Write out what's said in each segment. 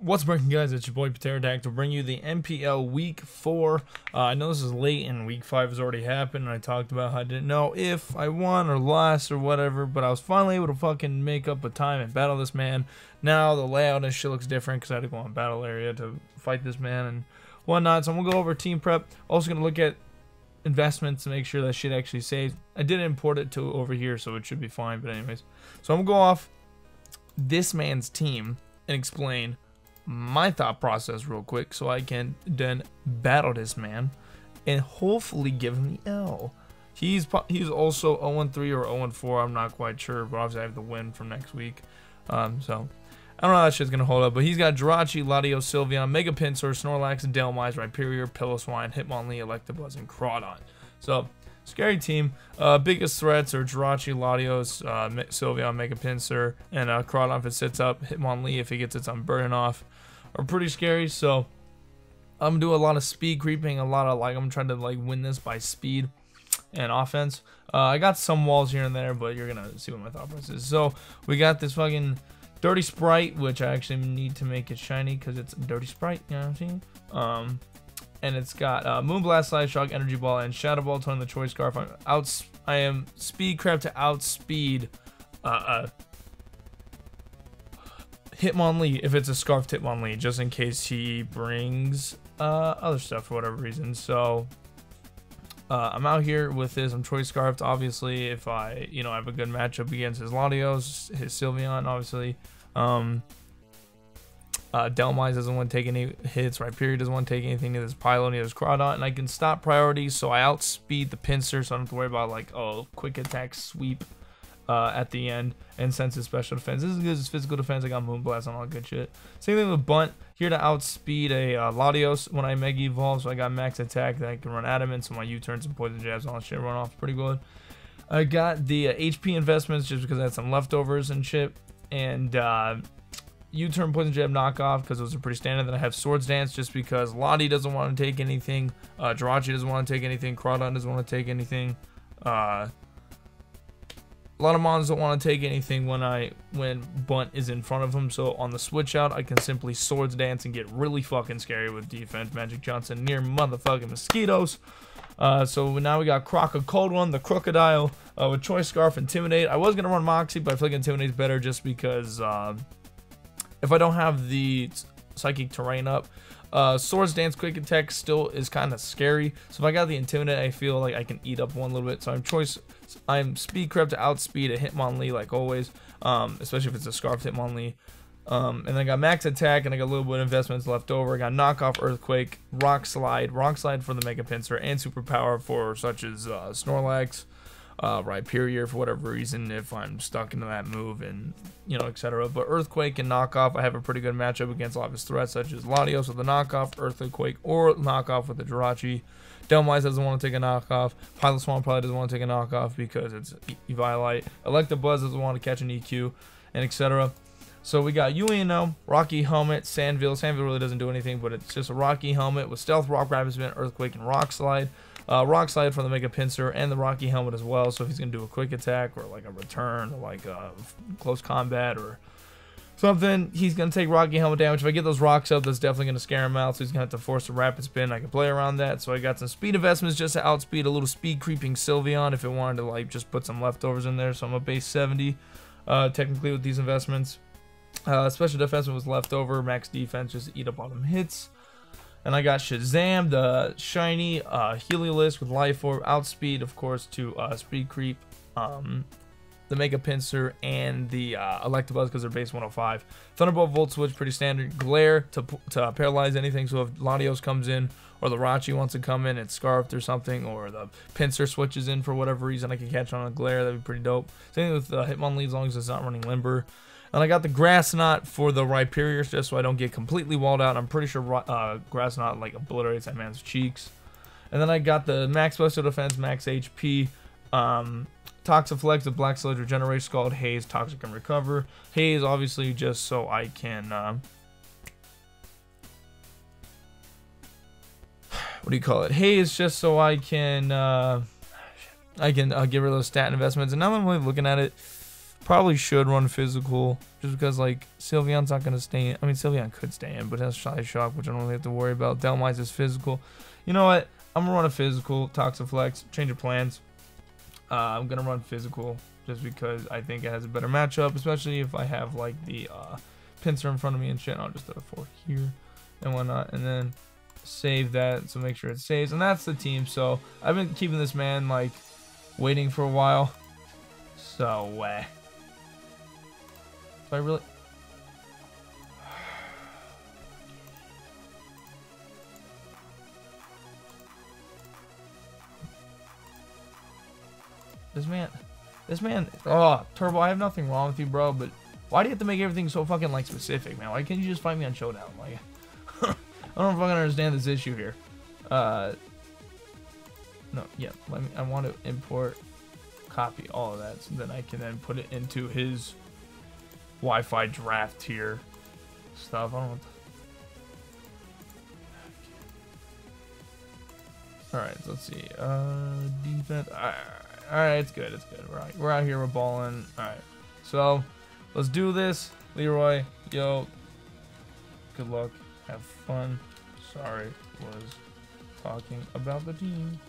What's breaking, guys? It's your boy Pateradactle to bring you the MPL Week 4. I know this is late and Week 5 has already happened, and I talked about how I didn't know if I won or lost or whatever, but I was finally able to fucking make up a time and battle this man. Now the layout and shit looks different because I had to go on battle area to fight this man and whatnot. So I'm going to go over team prep. Also going to look at investments to make sure that shit actually saves. I did import it to over here, so it should be fine, but anyways. So I'm going to go off this man's team and explain my thought process real quick so I can then battle this man and hopefully give him the L. He's also 0-3 or 0-4, I'm not quite sure, but obviously I have the win from next week. So I don't know how that shit's gonna hold up, but he's got Jirachi, Latios, Sylveon, Mega Pinsir, Snorlax, and Delmise, Rhyperior, Piloswine, Hitmonlee, Electabuzz, and Crawdon. So scary team. Biggest threats are Jirachi, Latios, Sylveon, Mega Pinsir, and Crawdon if it sits up. Hitmonlee if he gets its Unburden off are pretty scary. So I'm doing a lot of speed creeping, I'm trying to win this by speed and offense. I got some walls here and there, but you're gonna see what my thought process is. So we got this fucking Dirty Sprite, which I actually need to make it shiny because it's a Dirty Sprite, you know what I'm saying? And it's got Moonblast, Side Shock, Energy Ball, and Shadow Ball. Turn the Choice Scarf. I am speed crap to outspeed Hitmonlee if it's a Scarf Hitmonlee, just in case he brings other stuff for whatever reason. So I'm out here with this. I'm Choice Scarfed. Obviously, if I have a good matchup against his Latios, his Sylveon, obviously. Delmise doesn't want to take any hits. Rhyperior doesn't want to take anything to this Pylon. He has Crawdon, and I can stop priorities, so I outspeed the Pinsir, so I don't have to worry about quick attack sweep at the end. And since his special defense this is good as physical defense, I got Moonblast and all that good shit. Same thing with Bunt, here to outspeed a Latios when I Mega Evolve, so I got max attack that I can run Adamant, so my U-turns and Poison Jabs and all that shit run off pretty good. I got the HP investments just because I had some leftovers and shit, and U-turn, Poison Jab, knockoff because those are pretty standard. Then I have Swords Dance just because Lottie doesn't want to take anything, Jirachi doesn't want to take anything, Crawdon doesn't want to take anything, a lot of mons don't want to take anything when Bunt is in front of him. So on the switch out, I can simply Swords Dance and get really fucking scary with defense. Magic Johnson near motherfucking mosquitoes. So now we got Cold One, the Crocodile, with Choice Scarf, Intimidate. I was gonna run Moxie, but I feel like Intimidate's better just because if I don't have the Psychic Terrain up, Swords Dance Quick Attack still is kind of scary. So if I got the Intimidate, I feel like I can eat up one little bit. So I'm Speed Crept to outspeed a Hitmonlee like always, especially if it's a Scarf Hitmonlee. And then I got Max Attack, and I got a little bit of investments left over. I got Knockoff, Earthquake, Rock Slide for the Mega Pinsir, and Superpower for such as Snorlax, Rhyperior for whatever reason if I'm stuck into that move, and etc. But Earthquake and Knockoff, I have a pretty good matchup against a lot of his threats, such as Latios with the Knockoff, Earthquake, or Knockoff with the Jirachi. Delmise doesn't want to take a knockoff. Piloswine probably doesn't want to take a knockoff because it's Eviolite. Electabuzz doesn't want to catch an EQ, and etc. So we got UNO, Rocky Helmet, Sandville. Sandville really doesn't do anything, but it's just a Rocky Helmet with Stealth, Rock, Rapid Spin, Earthquake, and Rock Slide. Rock Slide for the Mega Pinsir and the Rocky Helmet as well. So if he's going to do a quick attack or a return or a close combat or something, he's going to take Rocky Helmet damage. If I get those rocks up, that's definitely going to scare him out, so he's going to have to force a Rapid Spin. I can play around that. So I got some speed investments just to outspeed a little speed creeping Sylveon if it wanted to just put some leftovers in there. So I'm a base 70 technically with these investments. Special defense was left over, max defense just to eat up all them hits. And I got Shazam, the shiny Heliolisk with Life Orb, outspeed of course to speed creep the Mega Pinsir and the Electabuzz because they're base 105. Thunderbolt, Volt Switch, pretty standard. Glare to paralyze anything, so if Latios comes in or the Rachi wants to come in, it's Scarfed or something, or the Pinsir switches in for whatever reason, I can catch on a Glare. That'd be pretty dope. Same thing with Hitmonlee as long as it's not running Limber. And I got the Grass Knot for the Rhyperior just so I don't get completely walled out. I'm pretty sure Grass Knot obliterates that man's cheeks. And then I got the Max Special Defense, Max HP, Toxiflex, the Black Sludge Regeneration, Scald, Haze, Toxic and Recover. Haze obviously just so I can what do you call it? Haze just so I can get rid of those stat investments. And now that I'm really looking at it, Probably should run physical, just because like Sylveon's not gonna stay in. I mean, Sylveon could stay in, but that's Shy Shock, which I don't really have to worry about. Dhelmise is physical. You know what? I'm gonna run a physical. Toxiflex. Change of plans. I'm gonna run physical just because I think it has a better matchup, especially if I have like the pincer in front of me and shit. I'll just throw a 4 here and whatnot, and then save that. So make sure it saves, and that's the team. So I've been keeping this man like waiting for a while. So I really. This man, oh, Turbo, I have nothing wrong with you, bro, but why do you have to make everything so fucking, like, specific, man? Why can't you just fight me on Showdown? Like, I don't fucking understand this issue here. No, yeah, I want to import, copy all of that, so then I can then put it into his Wi-Fi draft tier stuff. I don't know. Alright, so let's see. Defense. Alright, it's good. It's good. We're out here. We're balling. Alright. So, let's do this. Leroy, yo. Good luck. Have fun. Sorry, was talking about the team.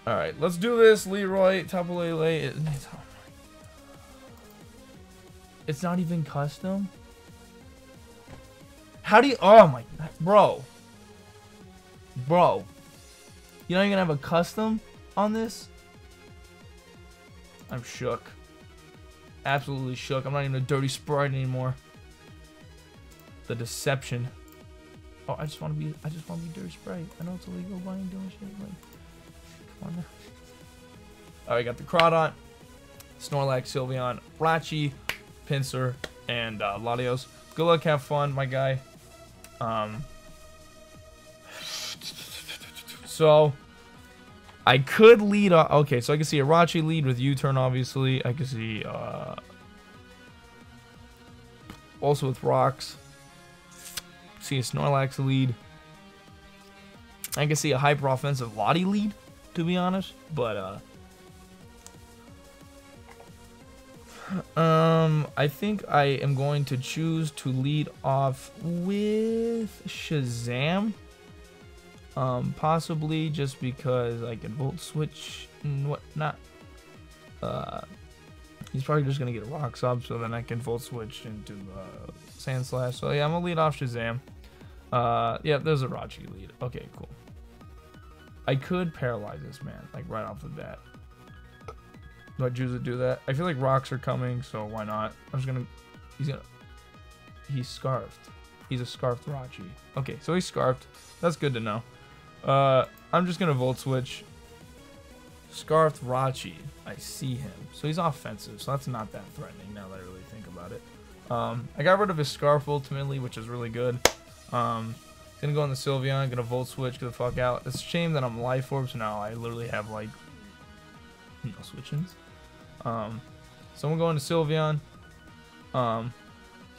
Alright, let's do this. Leroy, Tapu Lele. It's not even custom? How do you... Oh my... Bro. Bro. You know you're gonna have a custom on this? I'm shook. Absolutely shook. I'm not even a dirty sprite anymore. The deception. Oh, I just want to be dirty sprite. I know it's illegal buying doing shit. Like, come on now. Alright, got the Crawdont, Snorlax, Sylveon, Rachi, Pinsir, and Latios. Good luck, have fun, my guy. So I could lead okay, so I can see a Rachi lead with U-turn, obviously. I can see also with rocks. See a Snorlax lead. I can see a hyper offensive Lottie lead, to be honest, but I think I am going to choose to lead off with Shazam. Possibly just because I can Volt Switch and whatnot. He's probably just gonna get a Rock Sub, so then I can Volt Switch into Sand Slash. So yeah, I'm gonna lead off Shazam. Yeah, there's a Rachi lead. Okay, cool. I could paralyze this man, like right off the bat. Do I choose to do that? I feel like rocks are coming, so why not? He's scarfed. He's a scarfed Rachi. Okay, so he's scarfed. That's good to know. I'm just gonna Volt Switch. Scarfed Rachi. I see him. So he's offensive, so that's not that threatening now that I really think about it. I got rid of his Scarf ultimately, which is really good. Gonna go on the Sylveon, gonna Volt Switch, get the fuck out. It's a shame that I'm Life Orb, so now I literally have like no switch-ins. So I'm gonna go into Sylveon.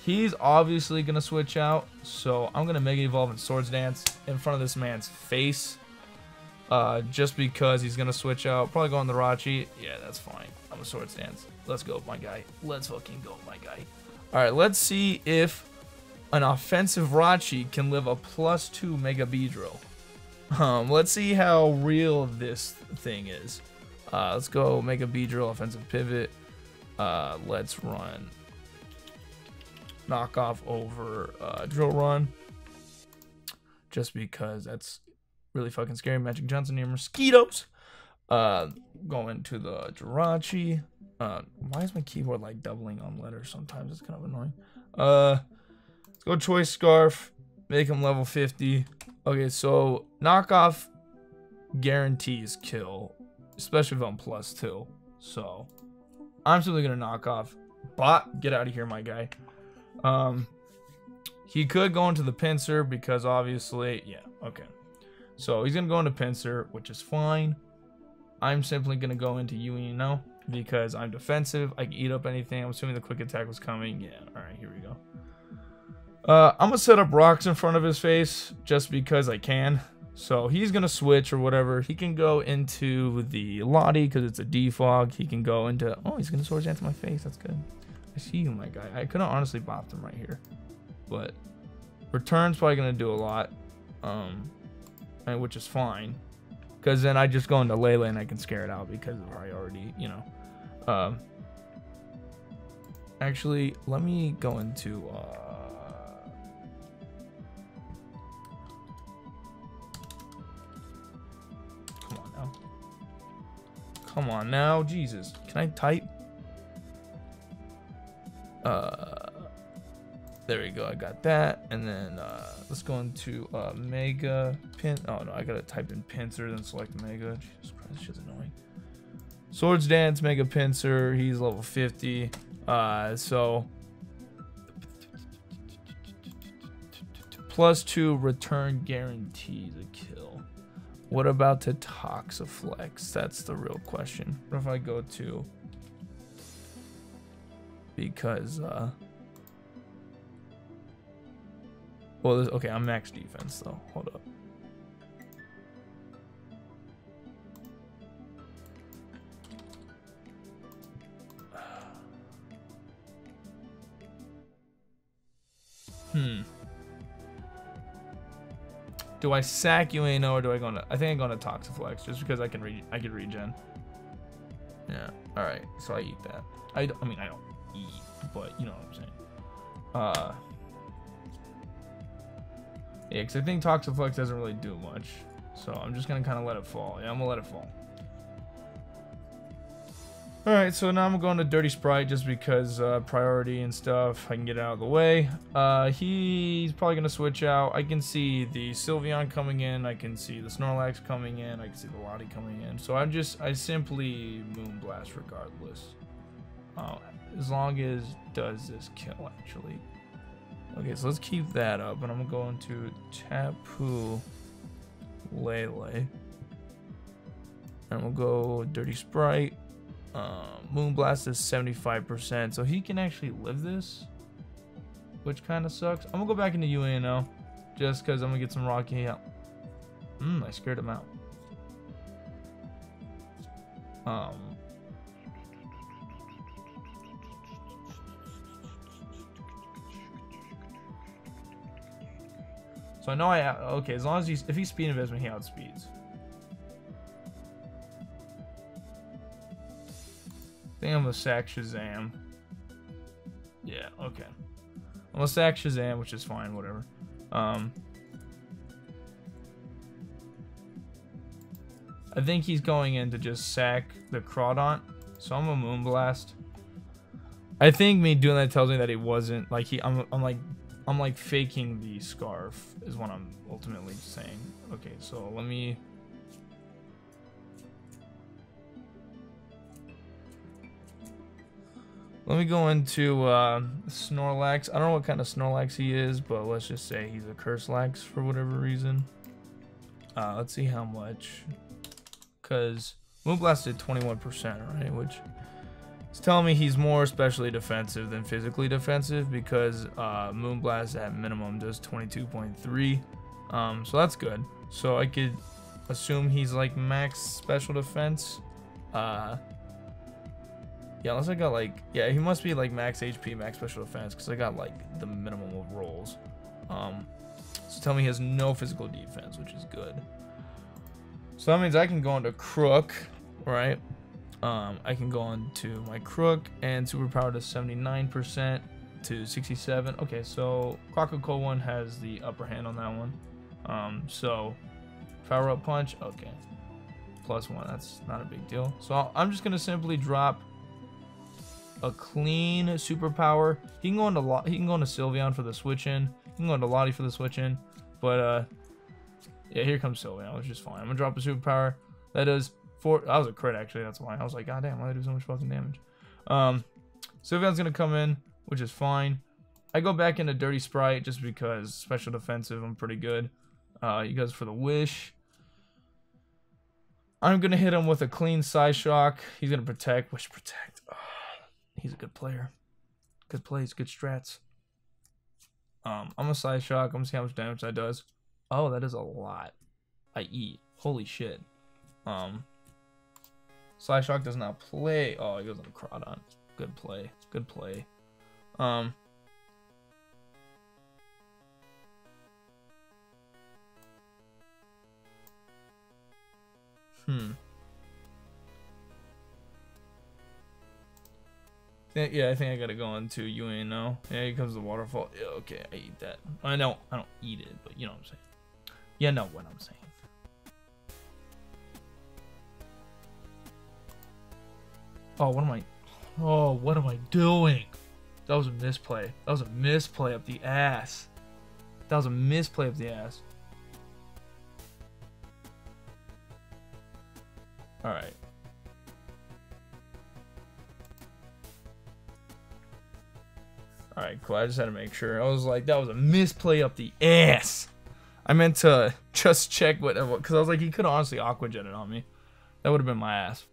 He's obviously gonna switch out, so I'm gonna Mega Evolve and Swords Dance in front of this man's face. Just because he's gonna switch out. Probably go on the Rachi. Yeah, that's fine. I'm a Swords Dance. Let's go, my guy. Let's fucking go, my guy. Alright, let's see if an offensive Rachi can live a +2 Mega Beedrill. Let's see how real this thing is. Let's go Mega Beedrill, offensive pivot. Let's run knockoff over Drill Run. Just because that's really fucking scary. Magic Johnson near mosquitoes. Going to the Jirachi. Why is my keyboard like doubling on letters sometimes? It's kind of annoying. Let's go Choice Scarf. Make him level 50. Okay, so knockoff guarantees kill, especially if I'm +2. So I'm simply gonna knock off. Bot, get out of here, my guy. He could go into the Pinsir because obviously, yeah, okay. So he's gonna go into Pinsir, which is fine. I'm simply gonna go into Ueno because I'm defensive. I can eat up anything. I'm assuming the quick attack was coming. Yeah, alright, here we go. I'm gonna set up rocks in front of his face just because I can. So he's gonna switch or whatever. He can go into the Lottie because it's a defog. He can go into, oh, he's gonna Swords Dance my face. That's good. I see you, my guy. I could have honestly bopped him right here, but return's probably gonna do a lot, which is fine, because then I just go into Lele and I can scare it out because of priority, you know. Actually, let me go into come on now, Jesus. Can I type? There we go, I got that. And then let's go into Mega Pin. Oh no, I gotta type in Pincer, then select Mega. Jesus Christ, this shit's annoying. Swords Dance, Mega Pincer, he's level 50. So +2 return guarantees a kill. What about to Toxaflex? That's the real question. What if I go to, because well, okay, I'm max defense though. Hold up. Do I sack Ueno or do I go into, I think I go into Toxaflex just because I can regen. Yeah. All right. So I eat that. I mean I don't eat, but you know what I'm saying. Yeah, because I think Toxaflex doesn't really do much, so I'm just gonna kind of let it fall. Yeah, I'm gonna let it fall. All right, so now I'm going to Dirty Sprite just because priority and stuff. I can get it out of the way. He's probably gonna switch out. I can see the Sylveon coming in. I can see the Snorlax coming in. I can see the Lottie coming in. So I simply Moonblast regardless. As long as does this kill actually. Okay, so let's keep that up, and I'm gonna go into Tapu Lele. And we'll go Dirty Sprite. Moonblast is 75%, so he can actually live this, which kind of sucks. I'm gonna go back into UNO just because I'm gonna get some Rocky out. I scared him out. So I know okay, as long as if he's speed investment, he outspeeds. I think I'm gonna sack Shazam. Yeah, okay. I'm gonna sack Shazam, which is fine, whatever. I think he's going in to just sack the Crawdont, so I'm gonna Moonblast. I think me doing that tells me that he wasn't like I'm like faking the Scarf is what I'm ultimately saying. Okay, so let me go into Snorlax. I don't know what kind of Snorlax he is, but let's just say he's a Curselax for whatever reason. Let's see how much, because Moonblast did 21%, right? Which is telling me he's more especially defensive than physically defensive, because Moonblast at minimum does 22.3. So that's good. So I could assume he's like max special defense. Yeah, unless I got like, yeah, he must be like max HP, max special defense, because I got like the minimum of rolls. So tell me he has no physical defense, which is good. So that means I can go into Crook, right? I can go into my Crook and superpower to 79% to 67. Okay, so Crocodile one has the upper hand on that one. So power up punch, okay, +1. That's not a big deal. So I'm just gonna simply drop a clean superpower. He can go into Sylveon for the switch in. He can go into Lottie for the switch in. But yeah, here comes Sylveon, which is fine. I'm gonna drop a superpower. That does 4. That was a crit actually. That's why I was like, God damn, why did I do so much fucking damage? Sylveon's gonna come in, which is fine. I go back into Dirty Sprite just because special defensive, I'm pretty good. He goes for the Wish. I'm gonna hit him with a clean Psy Shock. He's gonna protect. Wish protect. Oh, he's a good player. Good plays, good strats. I'm a Psy Shock. I'm gonna see how much damage that does. Oh, that is a lot. I eat. Holy shit. Slashhawk does not play. Oh, he goes on Crawdon. Good play. Good play. Yeah, I think I gotta go into UA now. Yeah, here comes the waterfall. Yeah, okay, I eat that. I don't eat it, but you know what I'm saying. You know what I'm saying. Oh, what am I doing? That was a misplay. That was a misplay up the ass. That was a misplay up the ass. Alright. Alright, cool. I just had to make sure. I was like, that was a misplay up the ass. I meant to just check what, because I was like, he could have honestly aqua jetted on me. That would have been my ass.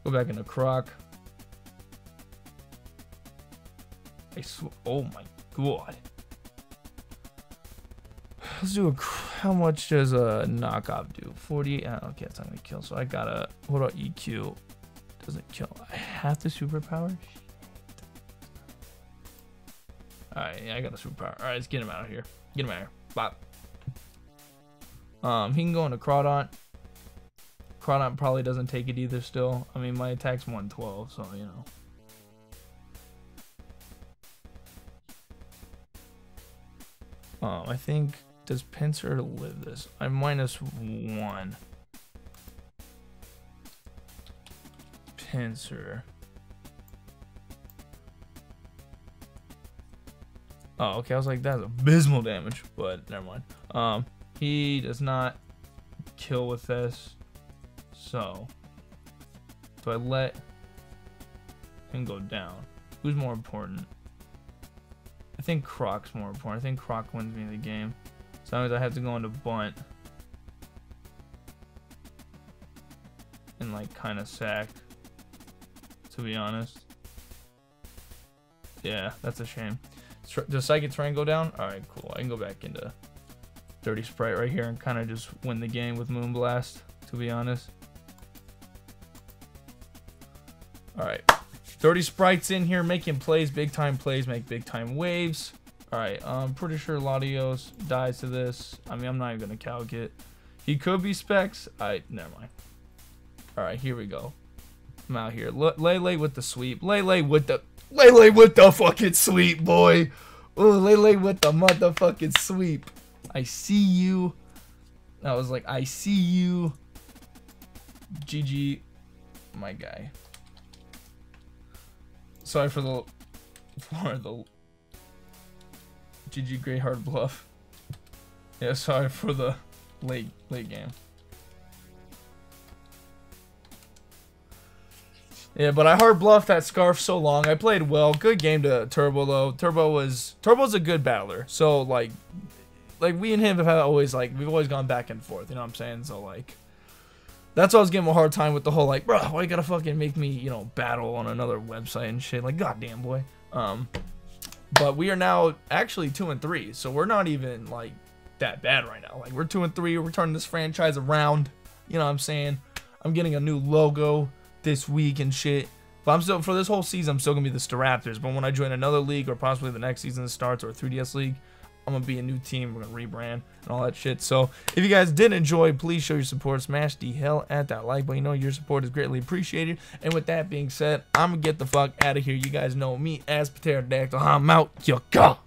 Go back into Croc. Oh my god. Let's do a. How much does a knockoff do? 40. Okay, that's not gonna kill. So I gotta. What about EQ? Doesn't kill. I have the superpower. Alright, yeah, I got a superpower. Alright, let's get him out of here. Get him out of here. Bop. He can go into Crawdon. Crawdon probably doesn't take it either still. I mean, my attack's 112, so, you know. I think, does Pincer live this? I'm -1. Pincer. Oh, okay, I was like, that's abysmal damage, but never mind. He does not kill with this. So, do I let him go down? Who's more important? I think Croc's more important. I think Croc wins me the game. So that means I have to go into bunt. And like kind of sack. To be honest. Yeah, that's a shame. Does Psychic Terrain go down? Alright, cool. I can go back into Dirty Sprite right here and kind of just win the game with Moonblast, to be honest. Alright. Dirty Sprite's in here making plays, big time plays, make big time waves. Alright, I'm pretty sure Latios dies to this. I mean, I'm not even going to calc it. He could be Specs. Never mind. Alright, here we go. I'm out here. Lele with the sweep. Lele with the fucking sweep, boy. Ooh, Lele with the motherfucking sweep. I see you. I was like, I see you. GG, my guy. Sorry for the GG Great Hard Bluff. Yeah, sorry for the late game. Yeah, but I hard bluffed that Scarf so long. I played well. Good game to Turbo though. Turbo's a good battler. So like we and him have always we've always gone back and forth. You know what I'm saying? So like. That's why I was giving him a hard time with the whole like, bro, why you gotta fucking make me, you know, battle on another website and shit. Like, goddamn, boy. But we are now actually 2-3, so we're not even like that bad right now. Like, we're 2-3. We're turning this franchise around. You know what I'm saying? I'm getting a new logo this week and shit. But I'm still, for this whole season, I'm still gonna be the Staraptors. But when I join another league or possibly the next season starts or a 3DS league, I'm gonna be a new team. We're gonna rebrand and all that shit. So if you guys did enjoy, please show your support. Smash the hell at that like button. You know your support is greatly appreciated. And with that being said, I'm gonna get the fuck out of here. You guys know me as Pateradactle. I'm out. You go.